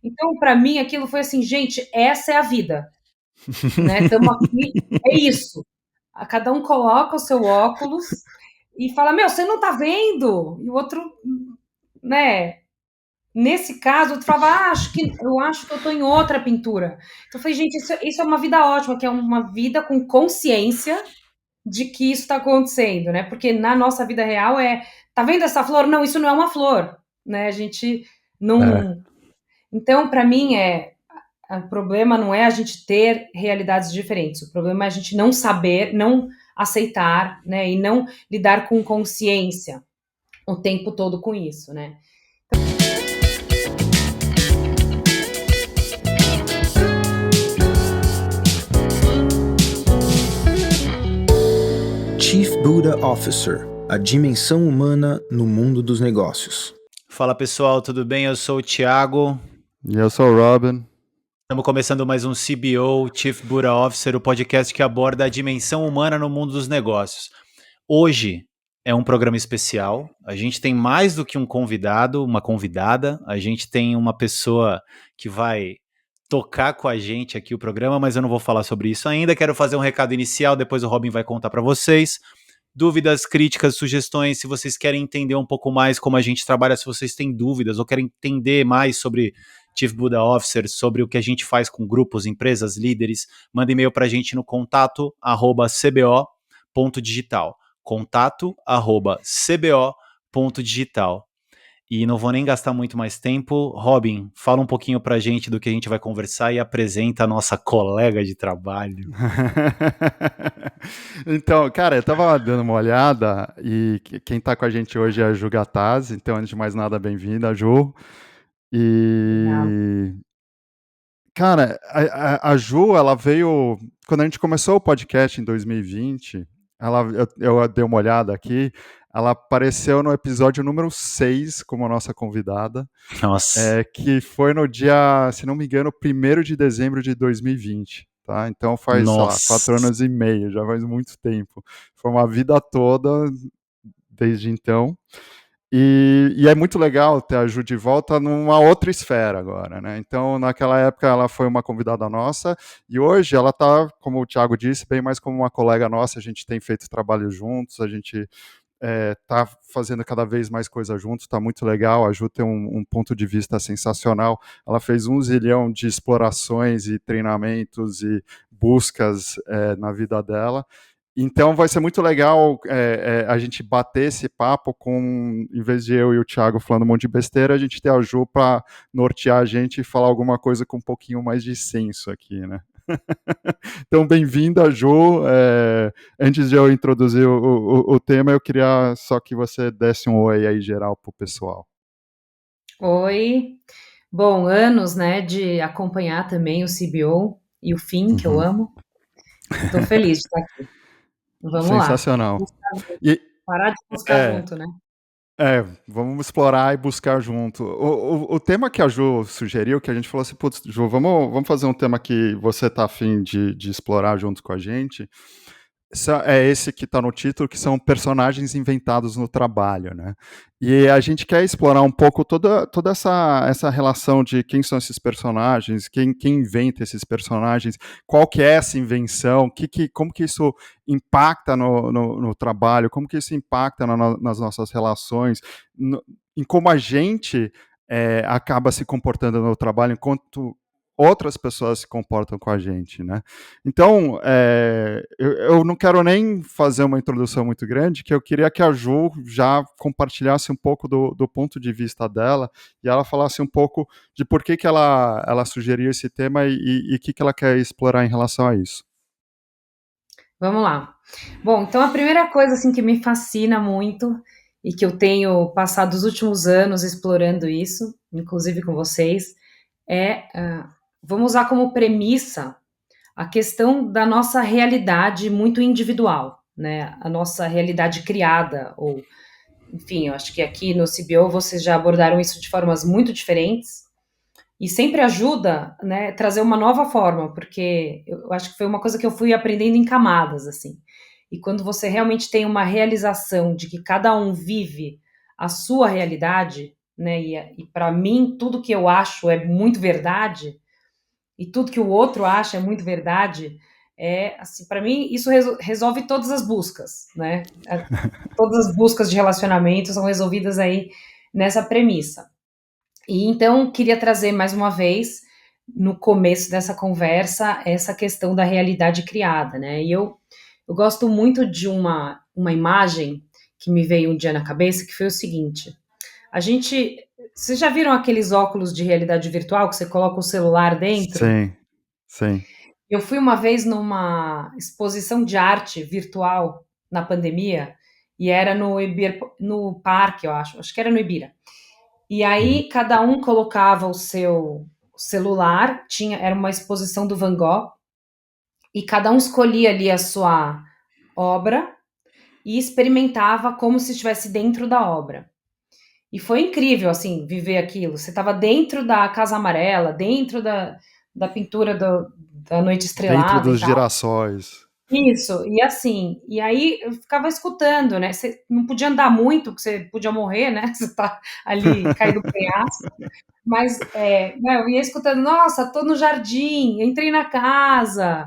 Então, para mim, aquilo foi assim, gente, essa é a vida, né? Estamos aqui, é isso. Cada um coloca o seu óculos e fala, meu, você não tá vendo? E o outro, né? Nesse caso, eu falava, eu acho que eu tô em outra pintura. Então, eu falei, gente, isso é uma vida ótima, que é uma vida com consciência de que isso está acontecendo, né? Porque na nossa vida real tá vendo essa flor? Não, isso não é uma flor, né? A gente É, não. Então, para mim, o problema não é a gente ter realidades diferentes. O problema é a gente não saber, não aceitar, né? E não lidar com consciência o tempo todo com isso, né? Chief Buddha Officer, a dimensão humana no mundo dos negócios. Fala pessoal, tudo bem? Eu sou o Thiago. e eu sou o Robin. Estamos começando mais um CBO, Chief Buddha Officer, o podcast que aborda a dimensão humana no mundo dos negócios. Hoje é um programa especial. A gente tem mais do que um convidado, uma convidada. A gente tem uma pessoa que vai tocar com a gente aqui o programa, mas eu não vou falar sobre isso ainda. Quero fazer um recado inicial, depois o Robin vai contar para vocês. Dúvidas, críticas, sugestões, se vocês querem entender um pouco mais como a gente trabalha, se vocês têm dúvidas ou querem entender mais sobre Chief Buddha Officer, sobre o que a gente faz com grupos, empresas, líderes, manda e-mail para a gente no contato@cbo.digital. Contato@cbo.digital. E não vou nem gastar muito mais tempo. Robin, fala um pouquinho pra gente do que a gente vai conversar e apresenta a nossa colega de trabalho. Então, cara, eu tava dando uma olhada e quem tá com a gente hoje é a Ju Gatazzi. Então, antes de mais nada, bem-vinda, Ju. Legal. E, cara, a Ju, ela veio. Quando a gente começou o podcast em 2020, eu dei uma olhada aqui, ela apareceu no episódio número 6 como nossa convidada, Nossa. que foi no dia, se não me engano, 1º de dezembro de 2020. Tá? Então faz, sei lá, Nossa. 4 anos e meio, já faz muito tempo. Foi uma vida toda desde então. E é muito legal ter a Ju de volta numa outra esfera agora, né? Então, naquela época, ela foi uma convidada nossa, e hoje ela está, como o Thiago disse, bem mais como uma colega nossa. A gente tem feito trabalho juntos, a gente tá fazendo cada vez mais coisa juntos, tá muito legal. A Ju tem um ponto de vista sensacional. Ela fez 1 zilhão de explorações e treinamentos e buscas na vida dela. Então vai ser muito legal a gente bater esse papo com, em vez de eu e o Thiago falando um monte de besteira, a gente ter a Ju para nortear a gente e falar alguma coisa com um pouquinho mais de senso aqui, né? Então, bem-vinda, Ju. Antes de eu introduzir o tema, eu queria só que você desse um oi aí geral pro pessoal. Oi. Bom, anos, né, de acompanhar também o CBO e o fim, que eu Uhum. amo. Estou feliz de estar aqui. Vamos lá. Sensacional. Buscar junto. E, Parar de buscar é, junto, né? vamos explorar e buscar junto. O tema que a Ju sugeriu, que a gente falou assim, putz, Ju, vamos fazer um tema que você tá afim de explorar junto com a gente. É esse que está no título, que são personagens inventados no trabalho, né? E a gente quer explorar um pouco toda essa relação de quem são esses personagens, quem inventa esses personagens, qual que é essa invenção, como que isso impacta no trabalho, como que isso impacta nas nossas relações, em como a gente acaba se comportando no trabalho, enquanto outras pessoas se comportam com a gente, né? Então, eu não quero nem fazer uma introdução muito grande, que eu queria que a Ju já compartilhasse um pouco do ponto de vista dela e ela falasse um pouco de por que ela sugeriu esse tema e o que ela quer explorar em relação a isso. Vamos lá. Bom, então a primeira coisa assim que me fascina muito e que eu tenho passado os últimos anos explorando isso, inclusive com vocês, vamos usar como premissa a questão da nossa realidade muito individual, né? A nossa realidade criada, ou, enfim, eu acho que aqui no CBO vocês já abordaram isso de formas muito diferentes e sempre ajuda, né, trazer uma nova forma, porque eu acho que foi uma coisa que eu fui aprendendo em camadas, assim. E quando você realmente tem uma realização de que cada um vive a sua realidade, né? E para mim, tudo que eu acho é muito verdade, e tudo que o outro acha é muito verdade, assim, para mim, isso resolve todas as buscas, né? Todas as buscas de relacionamento são resolvidas aí nessa premissa. E então, queria trazer mais uma vez, no começo dessa conversa, essa questão da realidade criada, né? E eu gosto muito de uma imagem que me veio um dia na cabeça, que foi o seguinte: a gente. Vocês já viram aqueles óculos de realidade virtual que você coloca o celular dentro? Sim, sim. Eu fui uma vez numa exposição de arte virtual na pandemia, e era no parque, eu acho que era no Ibira. E Uhum. aí cada um colocava o seu celular, era uma exposição do Van Gogh, e cada um escolhia ali a sua obra e experimentava como se estivesse dentro da obra. E foi incrível, assim, viver aquilo. Você estava dentro da Casa Amarela, dentro da pintura da Noite Dentro Estrelada e dos tal. girassóis. Isso, e assim, e aí eu ficava escutando, né? Você não podia andar muito, porque você podia morrer, né? Você tá ali caído do penhasco. Mas né, eu ia escutando, nossa, tô no jardim, entrei na casa,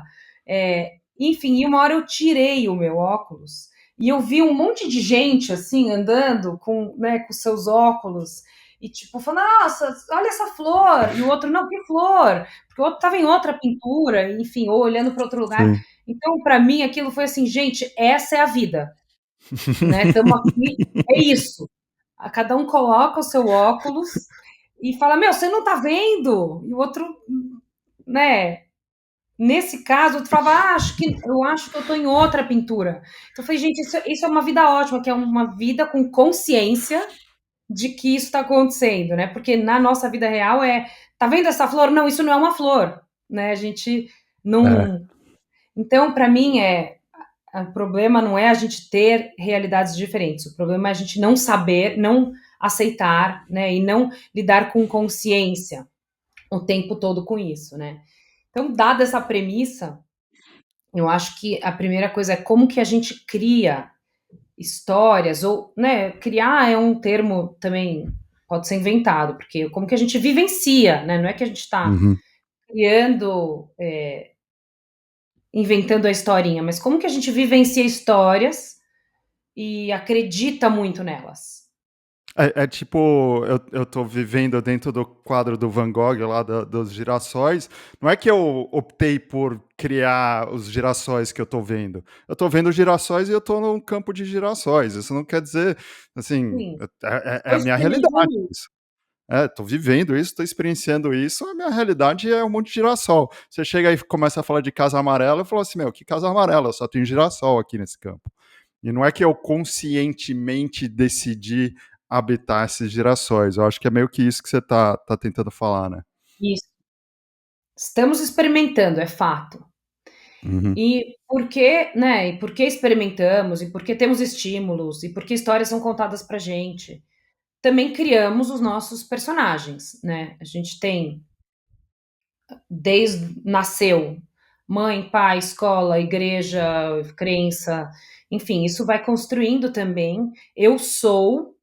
enfim, e uma hora eu tirei o meu óculos e eu vi um monte de gente assim andando com, né, com seus óculos e tipo, falando, nossa, olha essa flor, e o outro, não, que flor? Porque o outro estava em outra pintura, enfim, ou olhando para outro lugar. Sim. Então, para mim, aquilo foi assim, gente, essa é a vida, né? Estamos aqui, é isso. Cada um coloca o seu óculos e fala, meu, você não tá vendo? E o outro, né? Nesse caso, eu falava, eu acho que eu tô em outra pintura. Então eu falei, gente, isso é uma vida ótima, que é uma vida com consciência de que isso está acontecendo, né? Porque na nossa vida real tá vendo essa flor? Não, isso não é uma flor, né? A gente É. não. Então, para mim, o problema não é a gente ter realidades diferentes, o problema é a gente não saber, não aceitar, né? E não lidar com consciência o tempo todo com isso, né? Então, dada essa premissa, eu acho que a primeira coisa é como que a gente cria histórias, ou, né, criar é um termo também, pode ser inventado, porque como que a gente vivencia, né? Não é que a gente está Uhum. criando, inventando a historinha, mas como que a gente vivencia histórias e acredita muito nelas. É tipo, eu tô vivendo dentro do quadro do Van Gogh lá dos girassóis. Não é que eu optei por criar os girassóis que eu tô vendo. Eu tô vendo girassóis e eu tô num campo de girassóis. Isso não quer dizer, assim, Sim, é estou a minha realidade. experimentando isso. Isso. Tô vivendo isso, tô experienciando isso, a minha realidade é um monte de girassol. Você chega e começa a falar de casa amarela, eu falo assim, meu, que casa amarela? Só tem girassol aqui nesse campo. E não é que eu conscientemente decidi habitar esses girassóis. Eu acho que é meio que isso que você tá tentando falar, né? Isso. Estamos experimentando, é fato. Uhum, E por que, né? E por que experimentamos? E por que temos estímulos? E por que histórias são contadas pra gente? Também criamos os nossos personagens, né? A gente tem, desde nasceu, mãe, pai, escola, igreja, crença, enfim, isso vai construindo também. Eu sou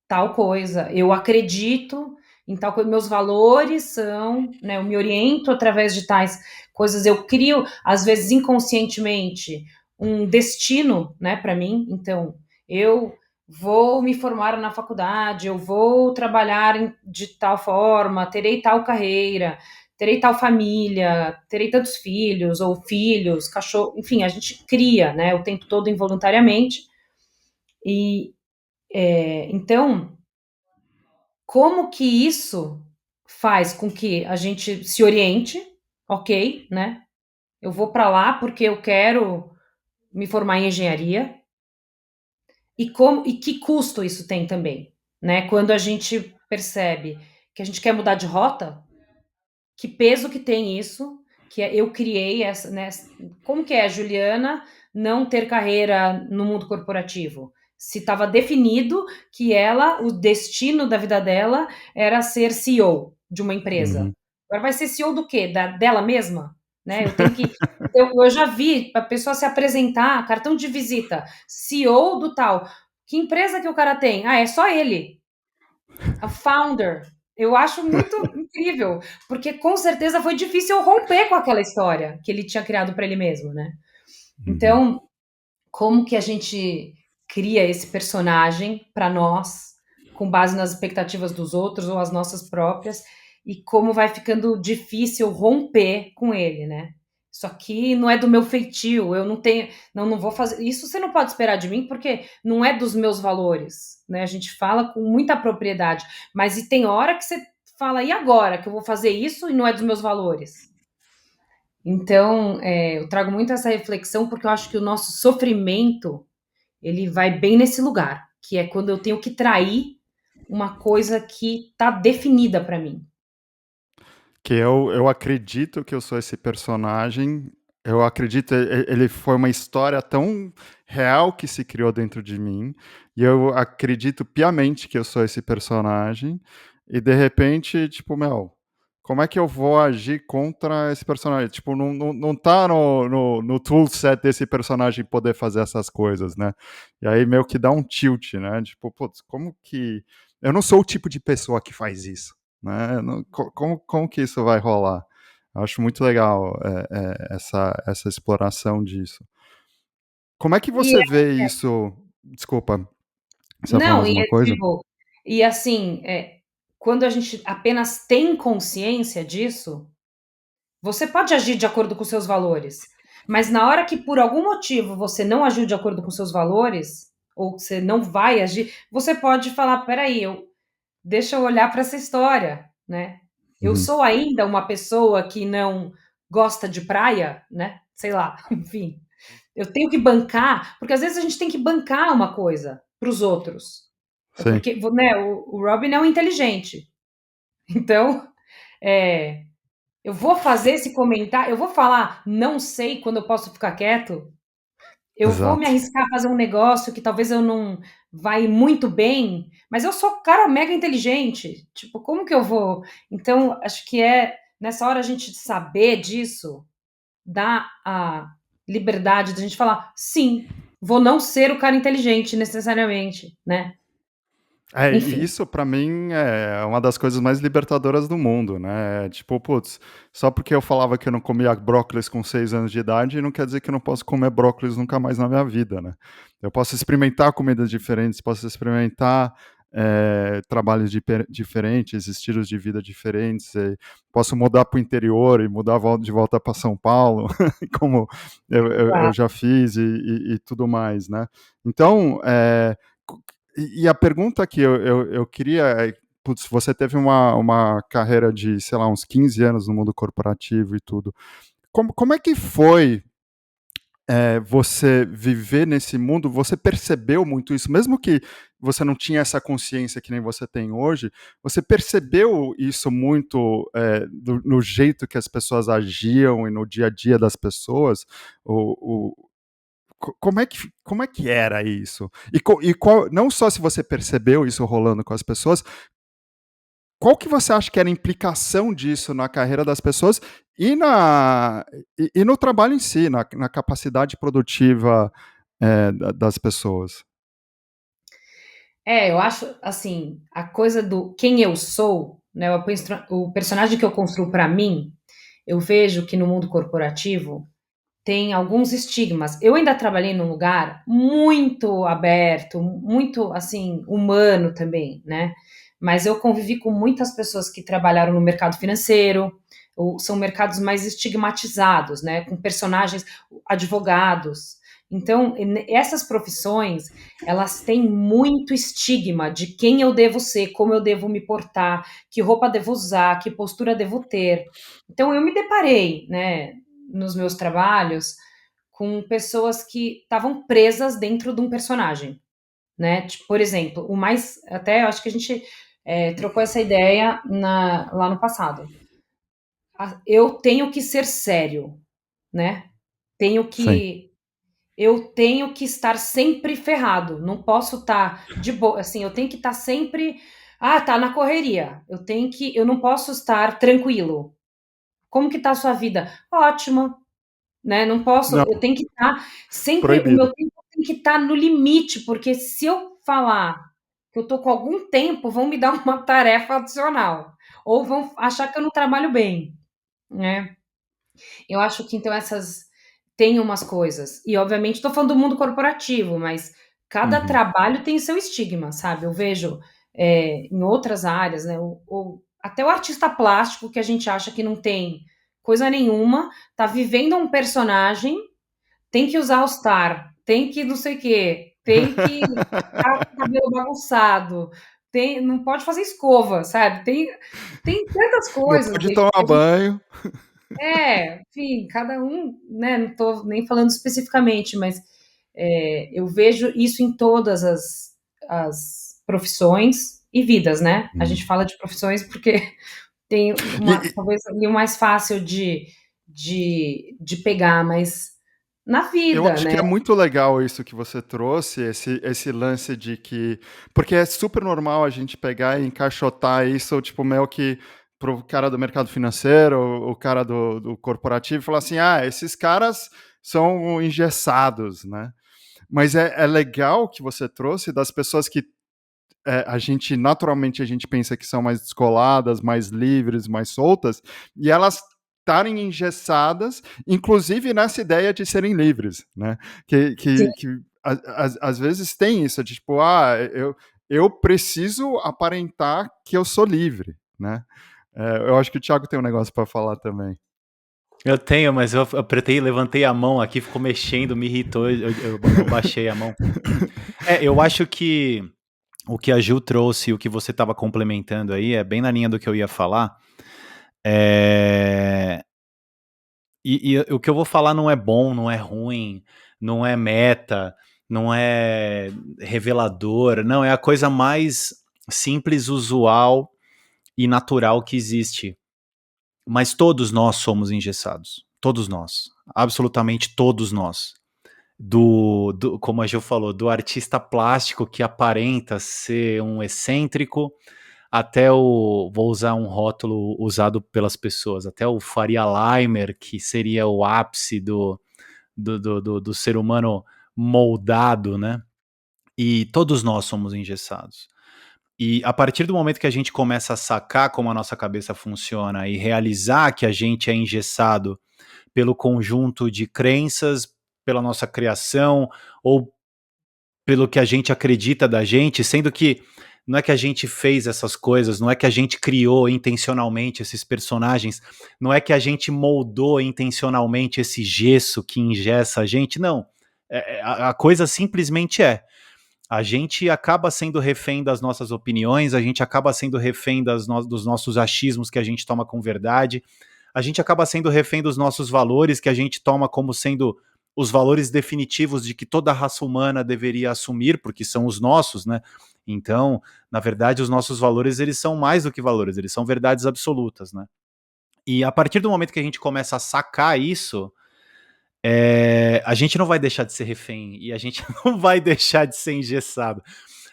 tal coisa, eu acredito em tal coisa, meus valores são, né? Eu me oriento através de tais coisas, eu crio, às vezes inconscientemente, um destino, né, para mim. Então, eu vou me formar na faculdade, eu vou trabalhar de tal forma, terei tal carreira, terei tal família, terei tantos filhos, ou filhos, cachorro, enfim, a gente cria, né, o tempo todo involuntariamente. E então, como que isso faz com que a gente se oriente, ok, né? Eu vou para lá porque eu quero me formar em engenharia, e que custo isso tem também, né? Quando a gente percebe que a gente quer mudar de rota, que peso que tem isso, que eu criei essa, né? Como que é, Juliana, não ter carreira no mundo corporativo? Se estava definido que o destino da vida dela era ser CEO de uma empresa. uhum. Agora vai ser CEO do quê? Dela mesma? Né? Eu tenho que. Eu já vi a pessoa se apresentar, cartão de visita, CEO do tal. Que empresa que o cara tem? Ah, é só ele. A founder. Eu acho muito incrível, porque com certeza foi difícil romper com aquela história que ele tinha criado para ele mesmo, né? Uhum. Então, como que a gente cria esse personagem para nós, com base nas expectativas dos outros ou as nossas próprias, e como vai ficando difícil romper com ele, né? Isso aqui não é do meu feitio, eu não tenho, não vou fazer. Isso você não pode esperar de mim, porque não é dos meus valores, né? A gente fala com muita propriedade, mas e tem hora que você fala, e agora que eu vou fazer isso e não é dos meus valores? Então, eu trago muito essa reflexão porque eu acho que o nosso sofrimento ele vai bem nesse lugar, que é quando eu tenho que trair uma coisa que tá definida para mim. Que eu acredito que eu sou esse personagem, eu acredito, ele foi uma história tão real que se criou dentro de mim, e eu acredito piamente que eu sou esse personagem, e de repente, tipo, meu, como é que eu vou agir contra esse personagem? Tipo, não tá no toolset desse personagem poder fazer essas coisas, né? E aí meio que dá um tilt, né? Tipo, putz, como que... Eu não sou o tipo de pessoa que faz isso, né? Como que isso vai rolar? Eu acho muito legal essa exploração disso. Como é que E você vê isso? Desculpa, você ia falar não, mais e uma é coisa? tipo, e assim, quando a gente apenas tem consciência disso, você pode agir de acordo com seus valores. Mas na hora que por algum motivo você não agiu de acordo com seus valores, ou que você não vai agir, você pode falar, peraí, deixa eu olhar para essa história, né? Eu Uhum. sou ainda uma pessoa que não gosta de praia, né? Sei lá, enfim. Eu tenho que bancar, porque às vezes a gente tem que bancar uma coisa para os outros. É Sim, porque, né, o Robin é um inteligente. Então, é, eu vou fazer esse comentário, eu vou falar, não sei quando eu posso ficar quieto, eu vou me exato. arriscar a fazer um negócio que talvez eu não vai muito bem, mas eu sou um cara mega inteligente. Tipo, como que eu vou? Então, acho que nessa hora a gente saber disso, dá a liberdade de a gente falar, sim, vou não ser o cara inteligente necessariamente, né? E Enfim. isso pra mim é uma das coisas mais libertadoras do mundo, né? Tipo, putz, só porque eu falava que eu não comia brócolis com 6 anos de idade, não quer dizer que eu não posso comer brócolis nunca mais na minha vida, né? Eu posso experimentar comidas diferentes, posso experimentar trabalhos diferentes, estilos de vida diferentes, posso mudar para o interior e mudar de volta para São Paulo, como eu já fiz e tudo mais, né? Então, e a pergunta que eu queria é, putz, você teve uma carreira de, sei lá, uns 15 anos no mundo corporativo e tudo. Como é que foi você viver nesse mundo? Você percebeu muito isso, mesmo que você não tinha essa consciência que nem você tem hoje, você percebeu isso muito no jeito que as pessoas agiam e no dia a dia das pessoas? Como é que era isso? E qual, não só se você percebeu isso rolando com as pessoas, qual que você acha que era a implicação disso na carreira das pessoas e no trabalho em si, na capacidade produtiva das pessoas? Eu acho assim, a coisa do quem eu sou, né? O personagem que eu construo para mim, eu vejo que no mundo corporativo tem alguns estigmas. Eu ainda trabalhei num lugar muito aberto, muito assim, humano também, né? Mas eu convivi com muitas pessoas que trabalharam no mercado financeiro, ou são mercados mais estigmatizados, né? Com personagens, advogados. Então, essas profissões, elas têm muito estigma de quem eu devo ser, como eu devo me portar, que roupa devo usar, que postura devo ter. Então, eu me deparei, né, nos meus trabalhos com pessoas que estavam presas dentro de um personagem, né? Tipo, por exemplo, o mais até eu acho que a gente trocou essa ideia lá no passado. Eu tenho que ser sério, né? Tenho Sim. que eu tenho que estar sempre ferrado. Não posso estar de boa, assim, eu tenho que estar sempre tá na correria. Eu não posso estar tranquilo. Como que tá a sua vida? Ótima, né? Não posso, Não, eu tenho que estar sempre, o proibido. meu tempo tem que estar no limite, porque se eu falar que eu tô com algum tempo, vão me dar uma tarefa adicional, ou vão achar que eu não trabalho bem, né. Eu acho que então tem umas coisas, e obviamente estou falando do mundo corporativo, mas cada Uhum. trabalho tem seu estigma, sabe. Eu vejo, em outras áreas, né, até o artista plástico que a gente acha que não tem coisa nenhuma, tá vivendo um personagem, tem que usar All-Star, tem que não sei o quê, tem que estar com o cabelo bagunçado, não pode fazer escova, sabe. Tem tantas Não coisas, pode gente, tomar que a gente banho. enfim, cada um, né, não tô nem falando especificamente, mas, eu vejo isso em todas as profissões e vidas, né. A gente Hum. fala de profissões porque tem E talvez ali o mais fácil de pegar, mas na eu vida, acho que né. é muito legal isso que você trouxe, esse lance de que porque é super normal a gente pegar e encaixotar isso, tipo, meio que para o cara do mercado financeiro, o cara do corporativo, e falar assim: "Ah, esses caras são engessados", né. Mas é legal que você trouxe das pessoas que, naturalmente a gente pensa que são mais descoladas, mais livres, mais soltas, e elas estarem engessadas, inclusive nessa ideia de serem livres, né. Sim. Que às vezes tem isso, de tipo: "Ah, eu preciso aparentar que eu sou livre", né. Eu acho que o Thiago tem um negócio para falar também. Eu tenho, mas eu apertei, levantei a mão aqui, ficou mexendo, me irritou, eu baixei a mão. Eu acho que o que a Ju trouxe, o que você estava complementando aí, é bem na linha do que eu ia falar. Eh, e o que eu vou falar não é bom, não é ruim, não é meta, não é revelador, não, é a coisa mais simples, usual e natural que existe. Mas todos nós somos engessados. Todos nós. Absolutamente todos nós. Como a Gil falou, do artista plástico que aparenta ser um excêntrico, até vou usar um rótulo usado pelas pessoas, até o Faria Limer, que seria o ápice do ser humano moldado, né? E todos nós somos engessados. E a partir do momento que a gente começa a sacar como a nossa cabeça funciona e realizar que a gente é engessado pelo conjunto de crenças, pela nossa criação ou pelo que a gente acredita da gente, sendo que não é que a gente fez essas coisas, não é que a gente criou intencionalmente esses personagens, não é que a gente moldou intencionalmente esse gesso que engessa a gente, não. A coisa simplesmente é. A gente acaba sendo refém das nossas opiniões, a gente acaba sendo refém dos nossos achismos que a gente toma com verdade, a gente acaba sendo refém dos nossos valores que a gente toma como sendo os valores definitivos de que toda a raça humana deveria assumir, porque são os nossos, né? Então, na verdade, os nossos valores, eles são mais do que valores, eles são verdades absolutas, né? E a partir do momento que a gente começa a sacar isso, a gente não vai deixar de ser refém e a gente não vai deixar de ser engessado.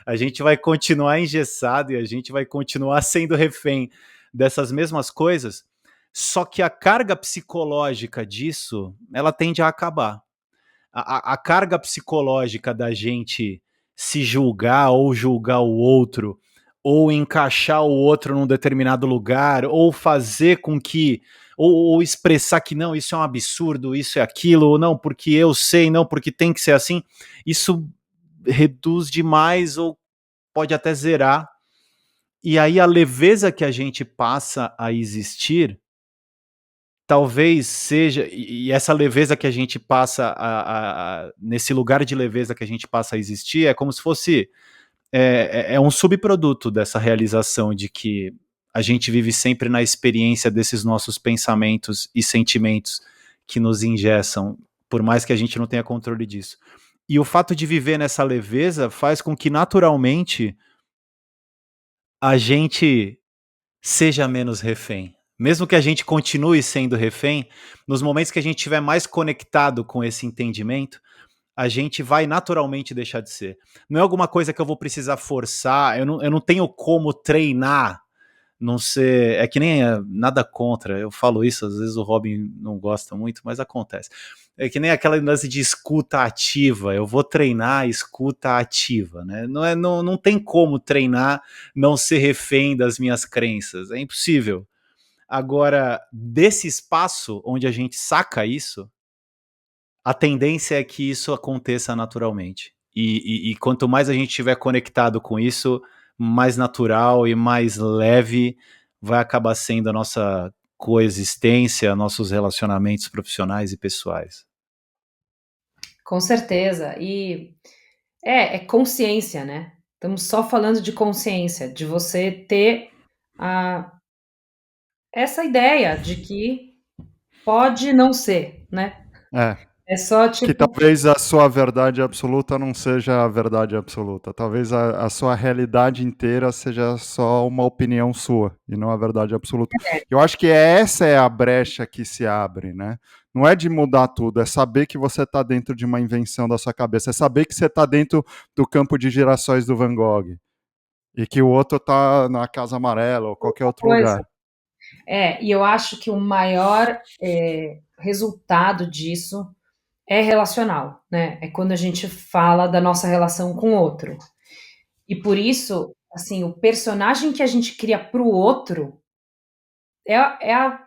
A gente vai continuar engessado e a gente vai continuar sendo refém dessas mesmas coisas, só que a carga psicológica disso, ela tende a acabar. A carga psicológica da gente se julgar ou julgar o outro, ou encaixar o outro num determinado lugar, ou fazer com que ou expressar que não, isso é um absurdo, isso é aquilo, ou não, porque eu sei, não, porque tem que ser assim, isso reduz demais ou pode até zerar. E aí a leveza que a gente passa a existir, talvez seja, e essa leveza que a gente passa nesse lugar de leveza que a gente passa a existir, é como se fosse é um subproduto dessa realização de que a gente vive sempre na experiência desses nossos pensamentos e sentimentos que nos engessam, por mais que a gente não tenha controle disso. E o fato de viver nessa leveza faz com que naturalmente a gente seja menos refém. Mesmo que a gente continue sendo refém, nos momentos que a gente estiver mais conectado com esse entendimento, a gente vai naturalmente deixar de ser. Não é alguma coisa que eu vou precisar forçar, eu não tenho como treinar não ser, é que nem nada contra, eu falo isso, às vezes o Robin não gosta muito, mas acontece. É que nem aquela lance de escuta ativa, eu vou treinar escuta ativa, né? Não tem como treinar não ser refém das minhas crenças, é impossível. Agora, desse espaço onde a gente saca isso, a tendência é que isso aconteça naturalmente. E quanto mais a gente estiver conectado com isso, mais natural e mais leve vai acabar sendo a nossa coexistência, nossos relacionamentos profissionais e pessoais. Com certeza. E é consciência, né? Estamos só falando de consciência, de você ter a, essa ideia de que pode não ser, né? É, É só que tipo, talvez a sua verdade absoluta não seja a verdade absoluta. Talvez a sua realidade inteira seja só uma opinião sua e não a verdade absoluta. Eu acho que essa é a brecha que se abre, né? Não é de mudar tudo, é saber que você está dentro de uma invenção da sua cabeça, é saber que você está dentro do campo de girassóis do Van Gogh e que o outro está na Casa Amarela ou qualquer outro coisa. lugar. E eu acho que o maior resultado disso é relacional, né? É quando a gente fala da nossa relação com o outro. E por isso, assim, o personagem que a gente cria para o outro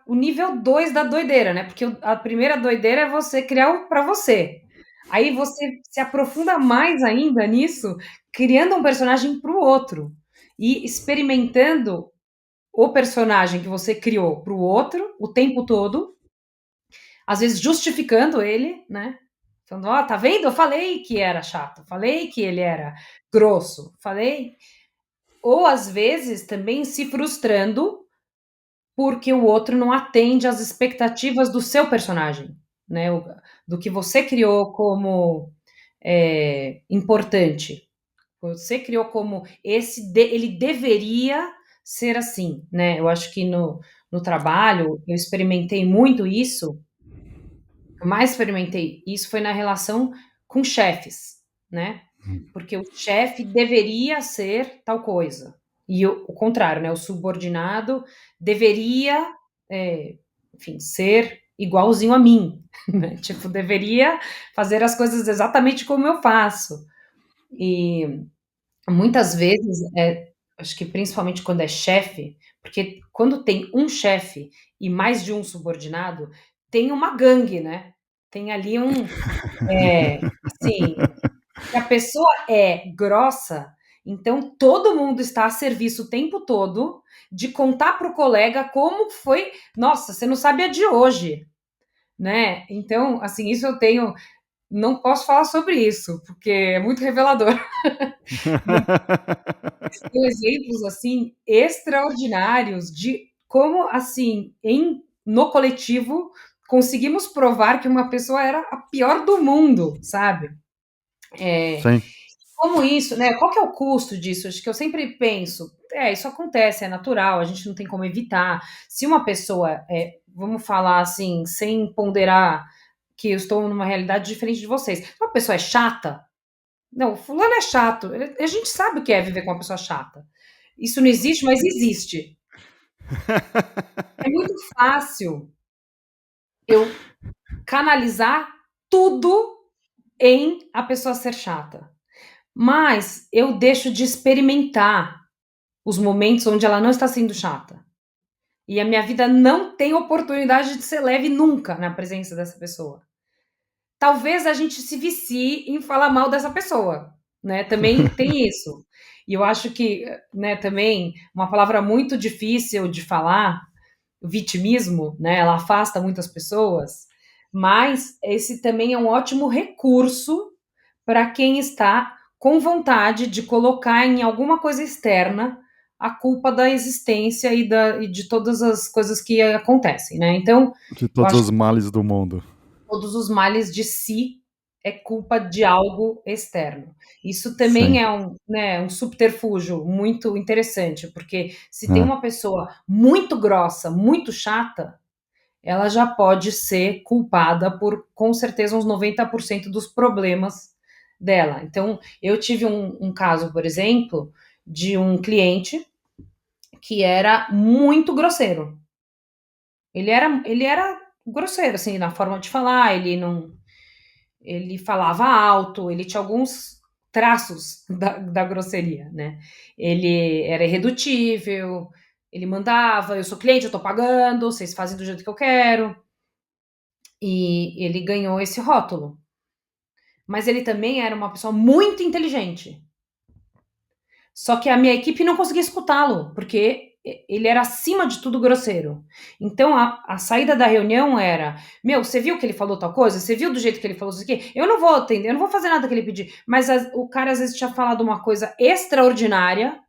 o nível 2 da doideira, né? Porque a primeira doideira é você criar o para você. Aí você se aprofunda mais ainda nisso, criando um personagem para o outro e experimentando o personagem que você criou para o outro o tempo todo, às vezes justificando ele, né? Falando, ó, tá vendo? Eu falei que era chato, falei que ele era grosso, falei. Ou às vezes também se frustrando porque o outro não atende às expectativas do seu personagem, né? Do que você criou como importante. Você criou como ele deveria ser assim, né? Eu acho que no trabalho eu experimentei muito isso. Eu mais experimentei isso foi na relação com chefes, né? Porque o chefe deveria ser tal coisa. E o contrário, né? O subordinado deveria, é, enfim, ser igualzinho a mim, né? Tipo, deveria fazer as coisas exatamente como eu faço. E muitas vezes, acho que principalmente quando é chefe, porque quando tem um chefe e mais de um subordinado, tem uma gangue, né? Tem ali assim, se a pessoa é grossa, então todo mundo está a serviço o tempo todo de contar para o colega como foi. Nossa, você não sabe a de hoje, né? Então, assim, isso eu tenho. Não posso falar sobre isso, porque é muito revelador. Tem exemplos assim extraordinários de como assim no coletivo conseguimos provar que uma pessoa era a pior do mundo, sabe? Sim. Como isso, né? Qual que é o custo disso? Acho que eu sempre penso, isso acontece, é natural, a gente não tem como evitar. Se uma pessoa, vamos falar assim, sem ponderar que eu estou numa realidade diferente de vocês, uma pessoa é chata, não, fulano é chato. A gente sabe o que é viver com uma pessoa chata. Isso não existe, mas existe. É muito fácil eu canalizar tudo em a pessoa ser chata. Mas eu deixo de experimentar os momentos onde ela não está sendo chata. E a minha vida não tem oportunidade de ser leve nunca na presença dessa pessoa. Talvez a gente se vicie em falar mal dessa pessoa, né? Também tem isso. E eu acho que, né, também uma palavra muito difícil de falar, vitimismo, né? Ela afasta muitas pessoas, mas esse também é um ótimo recurso para quem está com vontade de colocar em alguma coisa externa a culpa da existência e de todas as coisas que acontecem, né? Então, De eu todos acho os males do mundo. todos os males de si é culpa de algo externo. Isso também Sim. é um subterfúgio muito interessante, porque se tem É. uma pessoa muito grossa, muito chata, ela já pode ser culpada por, com certeza, uns 90% dos problemas dela. Então, eu tive um caso, por exemplo, de um cliente que era muito grosseiro. Ele era grosseiro, assim, na forma de falar, ele falava alto, ele tinha alguns traços da grosseria, né? Ele era irredutível, ele mandava, eu sou cliente, eu tô pagando, vocês fazem do jeito que eu quero. E ele ganhou esse rótulo. Mas ele também era uma pessoa muito inteligente. Só que a minha equipe não conseguia escutá-lo, porque ele era acima de tudo grosseiro. Então a saída da reunião era: meu, você viu que ele falou tal coisa? Você viu do jeito que ele falou isso aqui? Eu não vou atender, eu não vou fazer nada que ele pedir. Mas o cara às vezes tinha falado uma coisa extraordinária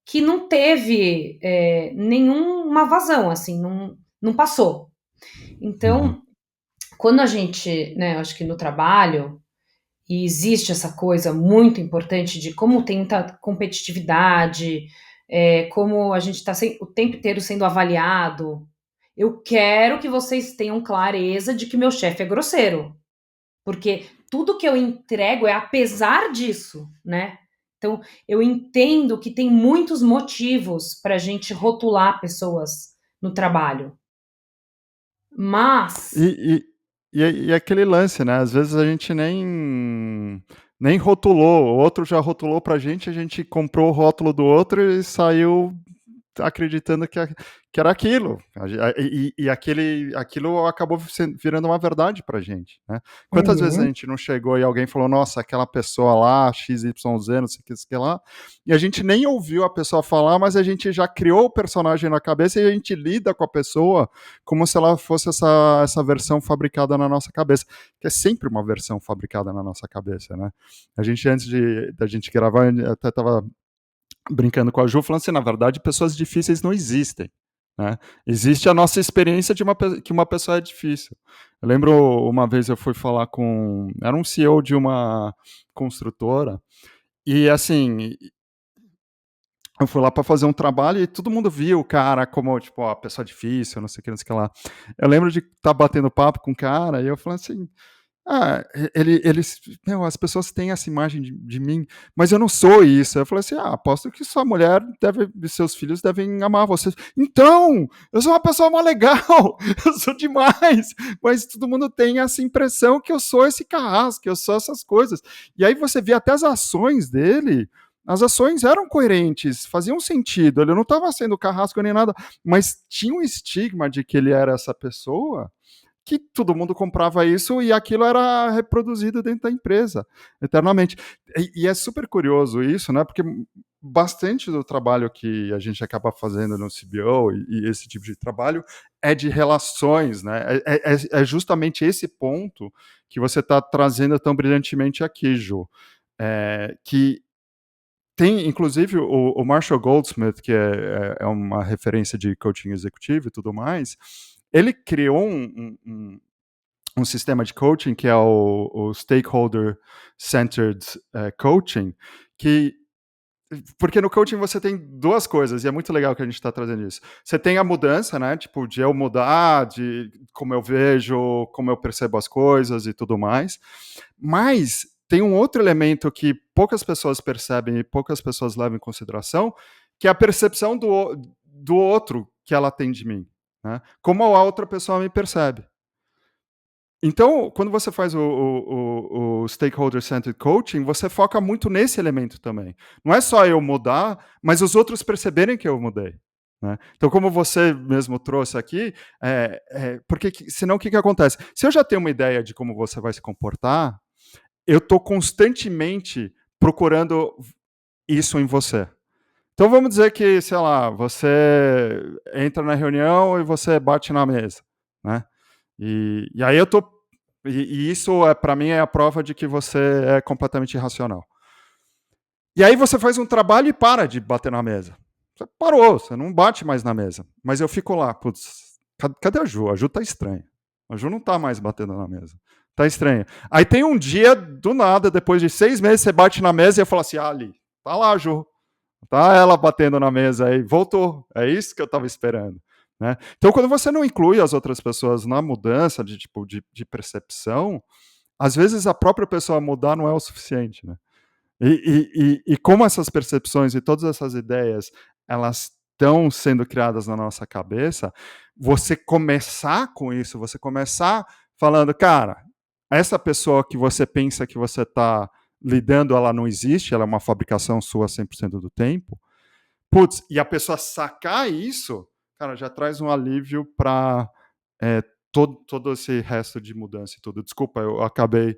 que não teve nenhuma vazão, assim, não passou. Então, quando a gente, né, eu acho que no trabalho, e existe essa coisa muito importante de como tem muita competitividade, como a gente está o tempo inteiro sendo avaliado. Eu quero que vocês tenham clareza de que meu chefe é grosseiro, porque tudo que eu entrego é apesar disso, né? Então, eu entendo que tem muitos motivos para a gente rotular pessoas no trabalho, mas E aquele lance, né? Às vezes a gente nem rotulou, o outro já rotulou pra gente, a gente comprou o rótulo do outro e saiu acreditando que era aquilo. E aquilo acabou virando uma verdade pra gente, né? Quantas vezes a gente não chegou e alguém falou, nossa, aquela pessoa lá, XYZ, não sei o que lá, e a gente nem ouviu a pessoa falar, mas a gente já criou o personagem na cabeça e a gente lida com a pessoa como se ela fosse essa versão fabricada na nossa cabeça, que é sempre uma versão fabricada na nossa cabeça, né? A gente, antes da gente gravar, até tava brincando com a Ju, falando assim, na verdade, pessoas difíceis não existem, né? Existe a nossa experiência que uma pessoa é difícil. Eu lembro uma vez eu fui falar era um CEO de uma construtora, e assim, eu fui lá para fazer um trabalho e todo mundo viu o cara como, tipo, a pessoa difícil, não sei o que, não sei o que lá. Eu lembro de estar batendo papo com o cara e eu falando assim, eles, meu, as pessoas têm essa imagem de mim, mas eu não sou isso. Eu falei assim, aposto que sua mulher e seus filhos devem amar você. Então, eu sou uma pessoa mó legal, eu sou demais, mas todo mundo tem essa impressão que eu sou esse carrasco, que eu sou essas coisas. E aí você vê até as ações dele, as ações eram coerentes, faziam sentido, ele não estava sendo carrasco nem nada, mas tinha um estigma de que ele era essa pessoa, que todo mundo comprava isso e aquilo era reproduzido dentro da empresa, eternamente. E é super curioso isso, né? Porque bastante do trabalho que a gente acaba fazendo no CBO e esse tipo de trabalho é de relações, né? É justamente esse ponto que você está trazendo tão brilhantemente aqui, Ju. Que tem, inclusive, o Marshall Goldsmith, que é uma referência de coaching executivo e tudo mais, ele criou um sistema de coaching que é o Stakeholder Centered Coaching, porque no coaching você tem duas coisas, e é muito legal que a gente está trazendo isso. Você tem a mudança, né? Tipo, de eu mudar, de como eu vejo, como eu percebo as coisas e tudo mais. Mas tem um outro elemento que poucas pessoas percebem e poucas pessoas levam em consideração, que é a percepção do outro que ela tem de mim, né? Como a outra pessoa me percebe. Então, quando você faz o Stakeholder-Centered Coaching, você foca muito nesse elemento também. Não é só eu mudar, mas os outros perceberem que eu mudei. Né? Então, como você mesmo trouxe aqui, porque senão o que acontece? Se eu já tenho uma ideia de como você vai se comportar, eu estou constantemente procurando isso em você. Então, vamos dizer que, sei lá, você entra na reunião e você bate na mesa, né? E aí eu tô. E isso, para mim, é a prova de que você é completamente irracional. E aí você faz um trabalho e para de bater na mesa. Você parou, você não bate mais na mesa. Mas eu fico lá, putz, cadê a Ju? A Ju tá estranha. A Ju não tá mais batendo na mesa. Tá estranha. Aí tem um dia, do nada, depois de 6 meses, você bate na mesa e eu falo assim, ali, tá lá a Ju. Tá ela batendo na mesa aí, voltou. É isso que eu tava esperando. Né? Então, quando você não inclui as outras pessoas na mudança de percepção, às vezes a própria pessoa mudar não é o suficiente. Né? E como essas percepções e todas essas ideias, elas estão sendo criadas na nossa cabeça, você começar com isso, você começar falando, cara, essa pessoa que você pensa que você está lidando, ela não existe, ela é uma fabricação sua 100% do tempo. Putz, e a pessoa sacar isso, cara, já traz um alívio para todo esse resto de mudança e tudo. Desculpa, eu acabei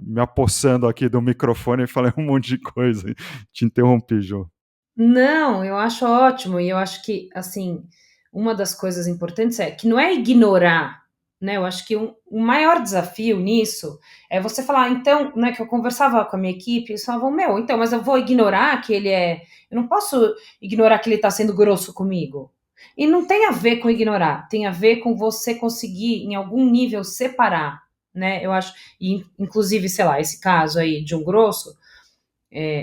me apossando aqui do microfone e falei um monte de coisa. Te interrompi, Jô. Não, eu acho ótimo, e eu acho que, assim, uma das coisas importantes é que não é ignorar, né? Eu acho que o maior desafio nisso é você falar, então, né, que eu conversava com a minha equipe, eles falavam, meu, então, mas eu vou ignorar que ele é. Eu não posso ignorar que ele está sendo grosso comigo. E não tem a ver com ignorar, tem a ver com você conseguir, em algum nível, separar, né? Eu acho, e, inclusive, sei lá, esse caso aí de um grosso,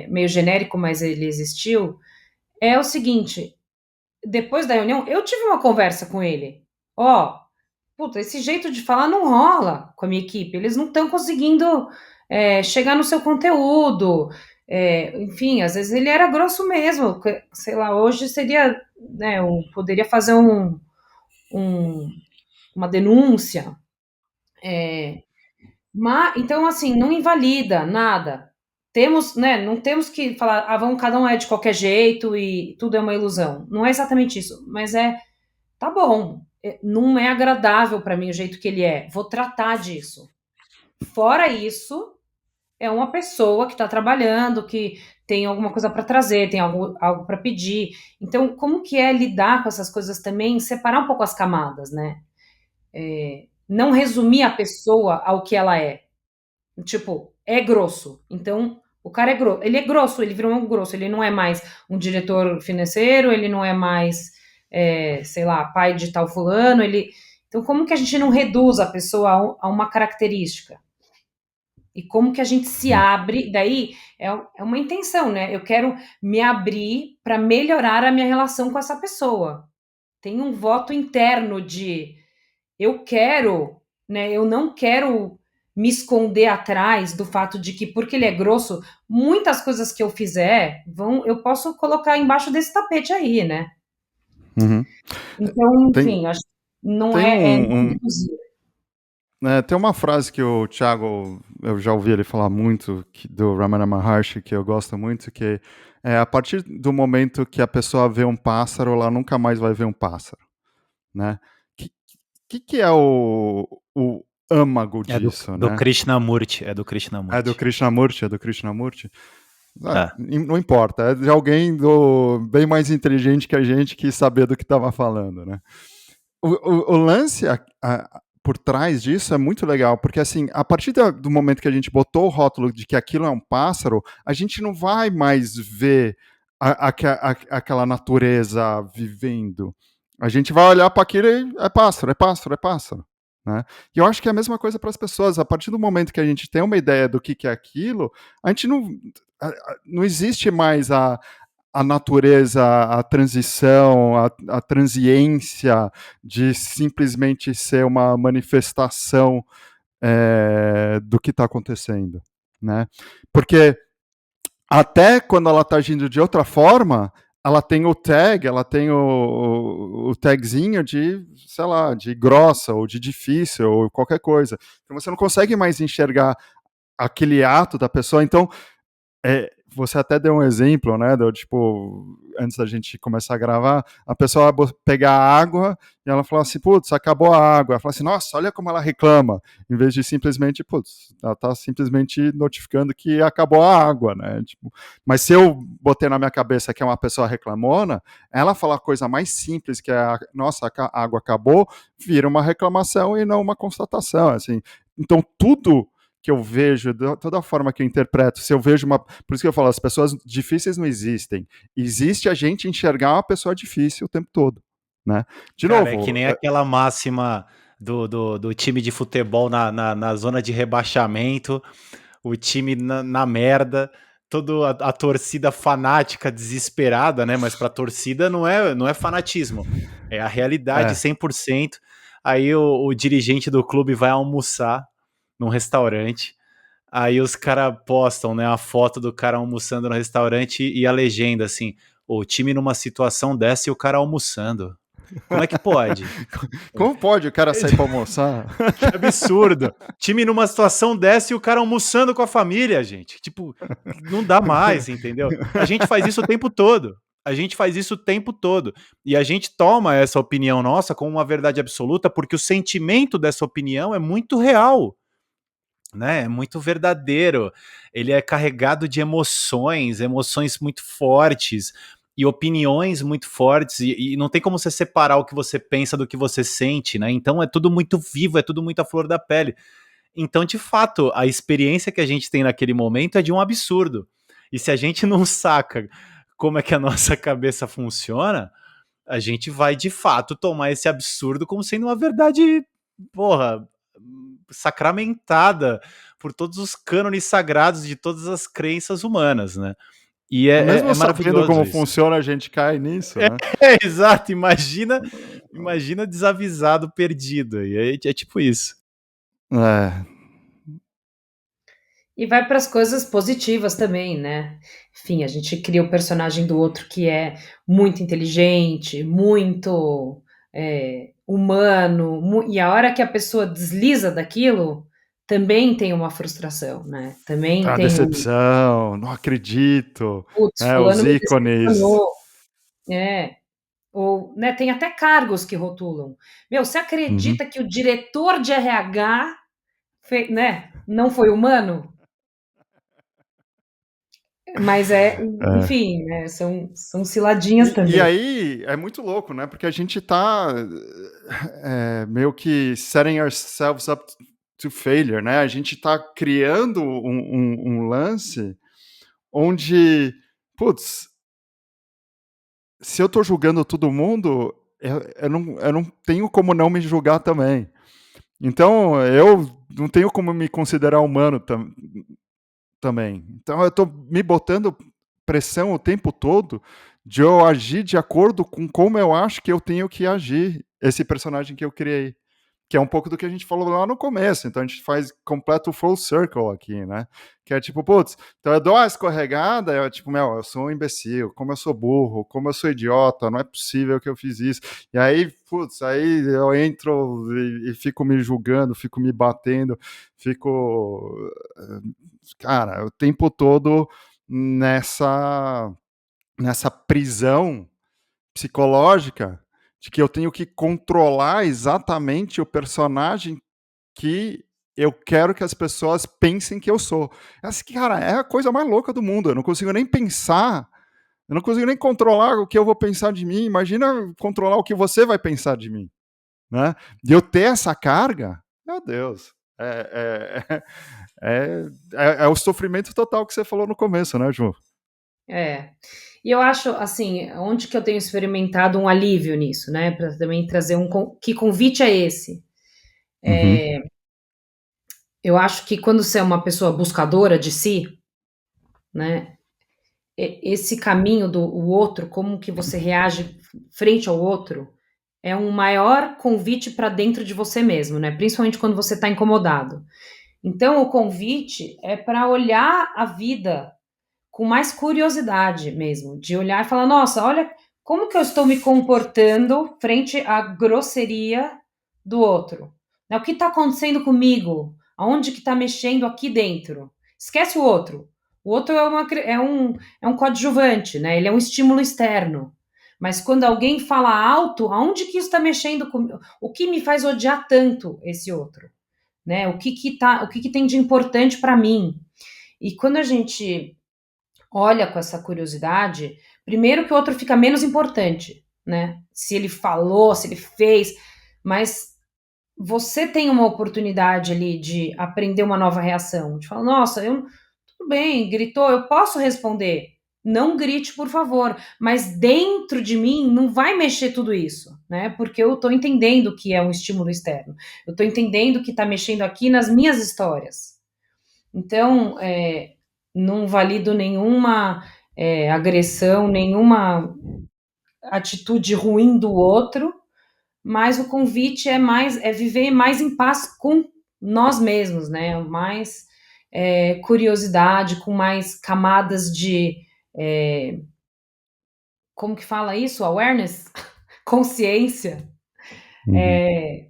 meio genérico, mas ele existiu, é o seguinte, depois da reunião, eu tive uma conversa com ele. Ó, puta, esse jeito de falar não rola com a minha equipe. Eles não estão conseguindo chegar no seu conteúdo. Enfim, às vezes ele era grosso mesmo. Sei lá, hoje seria, né, poderia fazer uma denúncia. Mas, então, assim, não invalida nada. Temos, né, não temos que falar, vamos, cada um é de qualquer jeito e tudo é uma ilusão. Não é exatamente isso, mas tá bom, não é agradável para mim o jeito que ele é. Vou tratar disso. Fora isso, é uma pessoa que está trabalhando, que tem alguma coisa para trazer, tem algo para pedir. Então, como que é lidar com essas coisas também, separar um pouco as camadas, né? Não resumir a pessoa ao que ela é. Tipo, é grosso. Então, o cara é grosso. Ele é grosso, ele virou um grosso. Ele não é mais um diretor financeiro, ele não é mais, sei lá, pai de tal fulano. Então, como que a gente não reduz a pessoa a uma característica? E como que a gente se abre? Daí é uma intenção, né? Eu quero me abrir para melhorar a minha relação com essa pessoa. Tem um voto interno de eu quero, né? Eu não quero me esconder atrás do fato de que, porque ele é grosso, muitas coisas que eu fizer eu posso colocar embaixo desse tapete aí, né? Uhum. Então, Tem, enfim, acho que não tem não reduzir. tem uma frase que o Thiago, eu já ouvi ele falar muito, do Ramana Maharshi, que eu gosto muito, que é a partir do momento que a pessoa vê um pássaro, ela nunca mais vai ver um pássaro, né? Que é o âmago É disso, do né? Krishnamurti, é do É do Krishnamurti. Krishnamurti, é do Krishnamurti. É. Não importa, é de alguém bem mais inteligente que a gente que sabia do que estava falando, né? O lance por trás disso é muito legal, porque assim, a partir do momento que a gente botou o rótulo de que aquilo é um pássaro, a gente não vai mais ver aquela natureza vivendo. A gente vai olhar para aquilo e é pássaro, é pássaro, é pássaro. Né? E eu acho que é a mesma coisa para as pessoas. A partir do momento que a gente tem uma ideia do que é aquilo, a gente não existe mais a natureza, a transição, a transiência de simplesmente ser uma manifestação do que está acontecendo, né? Porque até quando ela está agindo de outra forma, ela tem o tag, ela tem o tagzinho de, sei lá, de grossa ou de difícil ou qualquer coisa. Então você não consegue mais enxergar aquele ato da pessoa. Então você até deu um exemplo, né, tipo, antes da gente começar a gravar, a pessoa pegar água e ela fala assim, putz, acabou a água. Ela fala assim, nossa, olha como ela reclama, em vez de simplesmente, putz, ela tá simplesmente notificando que acabou a água, né, tipo, mas se eu botei na minha cabeça que é uma pessoa reclamona, ela fala a coisa mais simples, que é, nossa, a água acabou, vira uma reclamação e não uma constatação, assim. Então, tudo que eu vejo, toda a forma que eu interpreto, se eu vejo uma. Por isso que eu falo, as pessoas difíceis não existem. Existe a gente enxergar uma pessoa difícil o tempo todo. Né? De Cara, é novo. que nem aquela máxima do time de futebol na zona de rebaixamento, o time na merda, toda a torcida fanática, desesperada, né? Mas pra torcida não é fanatismo, é a realidade 100%. Aí o dirigente do clube vai almoçar num restaurante, aí os caras postam, né, a foto do cara almoçando no restaurante e a legenda assim: O time numa situação dessa e o cara almoçando. Como é que pode? Como pode o cara sair pra almoçar? Que absurdo. Time numa situação dessa e o cara almoçando com a família, gente. Tipo, não dá mais, entendeu? A gente faz isso o tempo todo. A gente faz isso o tempo todo. E a gente toma essa opinião nossa como uma verdade absoluta porque o sentimento dessa opinião é muito real, né? É muito verdadeiro. Ele é carregado de emoções, emoções muito fortes e opiniões muito fortes, e não tem como você separar o que você pensa do que você sente, né? Então é tudo muito vivo, é tudo muito à flor da pele. Então, de fato, a experiência que a gente tem naquele momento é de um absurdo. E se a gente não saca como é que a nossa cabeça funciona, a gente vai de fato tomar esse absurdo como sendo uma verdade, porra, sacramentada por todos os cânones sagrados de todas as crenças humanas, né? E Mesmo é sabendo maravilhoso como isso. funciona, a gente cai nisso, né? Exato, imagina desavisado, perdido. E é tipo isso. É. E vai para as coisas positivas também, né? Enfim, a gente cria o personagem do outro que é muito inteligente, muito humano, e a hora que a pessoa desliza daquilo, também tem uma frustração, né? Também A tem um, decepção, não acredito, putz, né? Os fulano me ícones. decepcionou. É, ou, né, tem até cargos que rotulam. Meu, você Uhum. acredita que o diretor de RH, né, não foi humano? Mas É. enfim, né, são ciladinhas E também. aí é muito louco, né? Porque a gente tá meio que setting ourselves up to failure, né? A gente tá criando um lance onde, putz, se eu tô julgando todo mundo, eu não tenho como não me julgar também. Então, eu não tenho como me considerar humano também. Então, eu tô me botando pressão o tempo todo de eu agir de acordo com como eu acho que eu tenho que agir, esse personagem que eu criei. Que é um pouco do que a gente falou lá no começo, então a gente faz completo full circle aqui, né? Que é tipo, putz, então eu dou uma escorregada, eu tipo, meu, eu sou um imbecil, como eu sou burro, como eu sou idiota, não é possível que eu fiz isso. E aí, putz, aí eu entro e fico me julgando, fico me batendo, fico, cara, o tempo todo nessa prisão psicológica de que eu tenho que controlar exatamente o personagem que eu quero que as pessoas pensem que eu sou. Essa, cara, é a coisa mais louca do mundo. Eu não consigo nem pensar, eu não consigo nem controlar o que eu vou pensar de mim. Imagina controlar o que você vai pensar de mim, né? E eu ter essa carga, meu Deus, é o sofrimento total que você falou no começo, né, Ju? É. E eu acho, assim, onde que eu tenho experimentado um alívio nisso, né, para também trazer que convite é esse? Uhum. Eu acho que quando você é uma pessoa buscadora de si, né, esse caminho do o outro, como que você reage frente ao outro, é um maior convite para dentro de você mesmo, né, principalmente quando você está incomodado. Então o convite é para olhar a vida com mais curiosidade mesmo, de olhar e falar, nossa, olha como que eu estou me comportando frente à grosseria do outro. Né, o que está acontecendo comigo? Aonde que está mexendo aqui dentro? Esquece o outro. O outro é um coadjuvante, né? Ele é um estímulo externo. Mas quando alguém fala alto, aonde que isso está mexendo comigo? O que me faz odiar tanto esse outro? Né? O que tem de importante para mim? E quando a gente olha com essa curiosidade, primeiro que o outro fica menos importante, né? Se ele falou, se ele fez, mas você tem uma oportunidade ali de aprender uma nova reação, de falar, nossa, tudo bem, gritou, eu posso responder. Não grite, por favor, mas dentro de mim não vai mexer tudo isso, né? Porque eu estou entendendo que é um estímulo externo. Eu estou entendendo que está mexendo aqui nas minhas histórias. Então, não valido nenhuma agressão, nenhuma atitude ruim do outro, mas o convite é viver mais em paz com nós mesmos, né? Mais curiosidade, com mais camadas de como que fala isso? Awareness? Consciência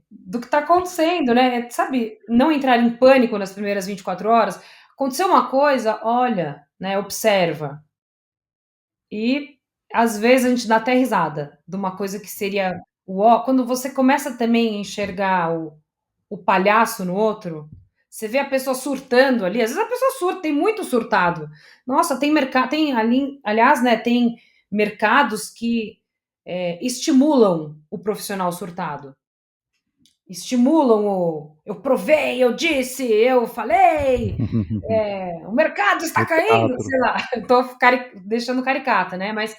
do que está acontecendo, né? Sabe, não entrar em pânico nas primeiras 24 horas. Aconteceu uma coisa, olha, né? Observa. E às vezes a gente dá até risada de uma coisa que seria quando você começa também a enxergar o palhaço no outro, você vê a pessoa surtando ali, às vezes a pessoa surta, tem muito surtado. Nossa, tem mercado, tem ali, aliás, né, tem mercados que estimulam o profissional surtado. Estimulam eu provei, eu disse, eu falei, o mercado está O caindo, teatro. sei lá, estou deixando caricata, né? Mas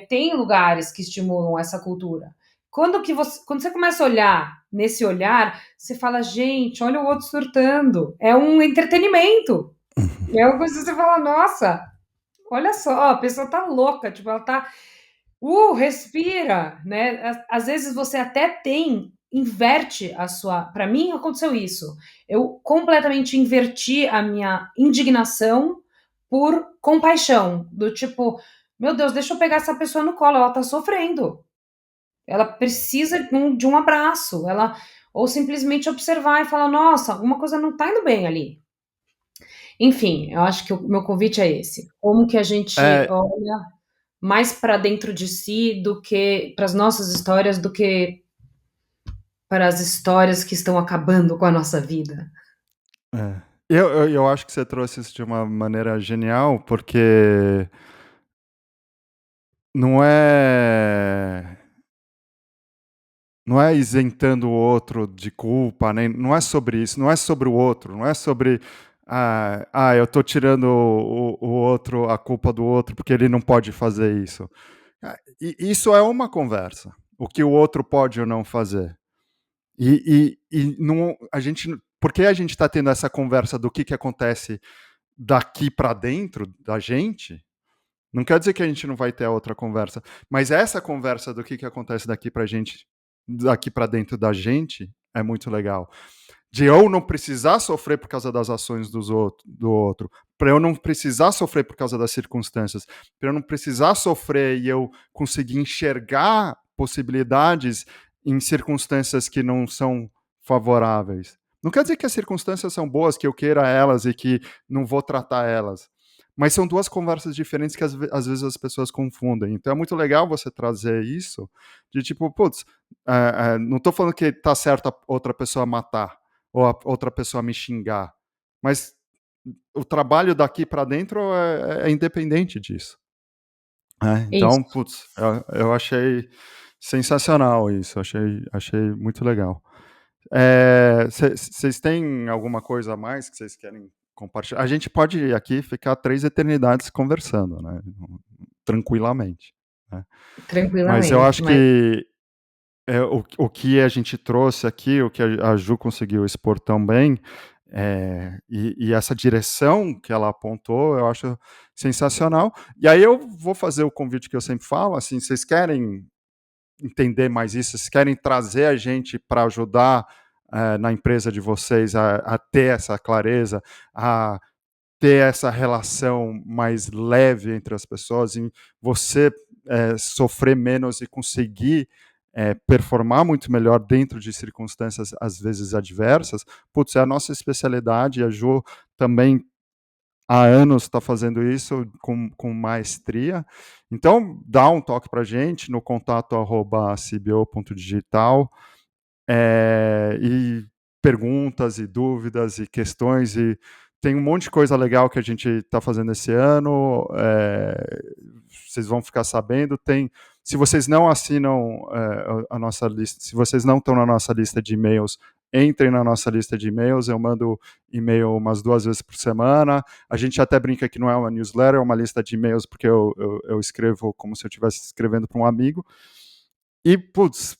tem lugares que estimulam essa cultura. Quando você começa a olhar nesse olhar, você fala, gente, olha o outro surtando. É um entretenimento. É uma coisa que você fala, nossa, olha só, a pessoa tá louca, tipo, ela tá. Respira, né? Às vezes você até inverte a sua. Para mim aconteceu isso. Eu completamente inverti a minha indignação por compaixão, do tipo, meu Deus, deixa eu pegar essa pessoa no colo, ela tá sofrendo. Ela precisa de um abraço, ou simplesmente observar e falar, nossa, alguma coisa não tá indo bem ali. Enfim, eu acho que o meu convite é esse. Como que a gente É, olha mais para dentro de si do que para as nossas histórias, do que para as histórias que estão acabando com a nossa vida. é. Eu acho que você trouxe isso de uma maneira genial, porque não é não é isentando o outro de culpa, nem não é sobre isso, não é sobre o outro, não é sobre, eu tô tirando o outro a culpa do outro, porque ele não pode fazer isso. Isso é uma conversa, o que o outro pode ou não fazer. E não a gente por que a gente está tendo essa conversa do que acontece daqui para dentro da gente, não quer dizer que a gente não vai ter a outra conversa, mas essa conversa do que acontece daqui para dentro da gente, é muito legal. De eu não precisar sofrer por causa das ações do outro, para eu não precisar sofrer por causa das circunstâncias, para eu não precisar sofrer e eu conseguir enxergar possibilidades em circunstâncias que não são favoráveis. Não quer dizer que as circunstâncias são boas, que eu queira elas e que não vou tratar elas. Mas são duas conversas diferentes que às vezes as pessoas confundem. Então é muito legal você trazer isso, de tipo, putz, não estou falando que tá certo a outra pessoa matar, ou a outra pessoa me xingar, mas o trabalho daqui para dentro é independente disso. Isso. Então, putz, eu achei sensacional isso, achei muito legal. Vocês têm alguma coisa a mais que vocês querem compartilhar? A gente pode aqui ficar 3 eternidades conversando, né? Tranquilamente. Né? Mas eu Tranquilamente, acho mas que o que a gente trouxe aqui, o que a Ju conseguiu expor tão bem, e essa direção que ela apontou, eu acho sensacional. E aí eu vou fazer o convite que eu sempre falo, assim, vocês querem entender mais isso, vocês querem trazer a gente para ajudar na empresa de vocês a ter essa clareza, a ter essa relação mais leve entre as pessoas, em você sofrer menos e conseguir performar muito melhor dentro de circunstâncias às vezes adversas, putz, é a nossa especialidade, a Ju também há anos está fazendo isso com maestria. Então, dá um toque para a gente no contato@cbo.digital e perguntas e dúvidas e questões e tem um monte de coisa legal que a gente está fazendo esse ano. Vocês vão ficar sabendo. Se vocês não assinam a nossa lista, se vocês não estão na nossa lista de e-mails, entrem na nossa lista de e-mails. Eu mando e-mail umas 2 vezes por semana. A gente até brinca que não é uma newsletter, é uma lista de e-mails, porque eu escrevo como se eu estivesse escrevendo para um amigo. E, putz,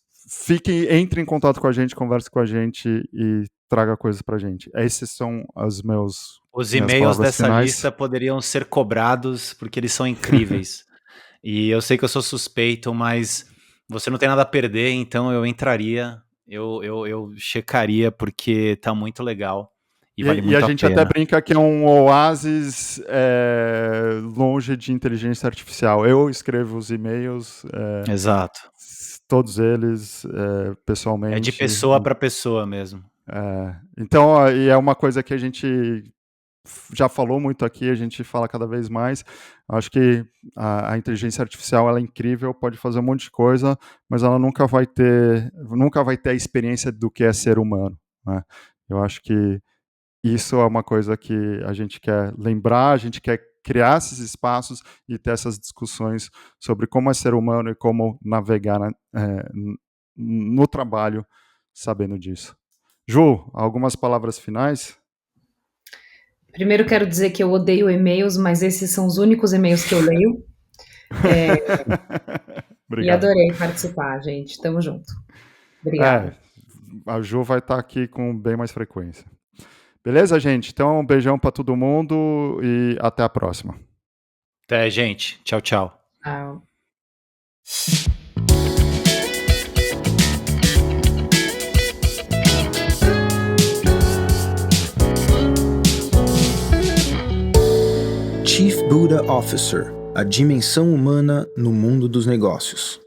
entre em contato com a gente, converse com a gente e traga coisas pra gente. Esses são Os minhas e-mails palavras dessa finais. lista poderiam ser cobrados, porque eles são incríveis. E eu sei que eu sou suspeito, mas você não tem nada a perder, então eu entraria, eu checaria, porque tá muito legal. E vale E muito a a gente pena. até brinca que é um oásis longe de inteligência artificial. Eu escrevo os e-mails, Exato. todos eles, É de pessoalmente. pessoa para pessoa mesmo. Então, e é uma coisa que a gente já falou muito aqui, a gente fala cada vez mais. Acho que a inteligência artificial ela é incrível, pode fazer um monte de coisa, mas ela nunca vai ter a experiência do que é ser humano, né? Eu acho que isso é uma coisa que a gente quer lembrar, a gente quer criar esses espaços e ter essas discussões sobre como é ser humano e como navegar no trabalho sabendo disso. Ju, algumas palavras finais? Primeiro quero dizer que eu odeio e-mails, mas esses são os únicos e-mails que eu leio. E Obrigado. adorei participar, gente. Tamo junto. Obrigada. A Ju vai estar aqui com bem mais frequência. Beleza, gente? Então, um beijão para todo mundo e até a próxima. Até, gente. Tchau, tchau. Tchau. Chief Buddha Officer, a dimensão humana no mundo dos negócios.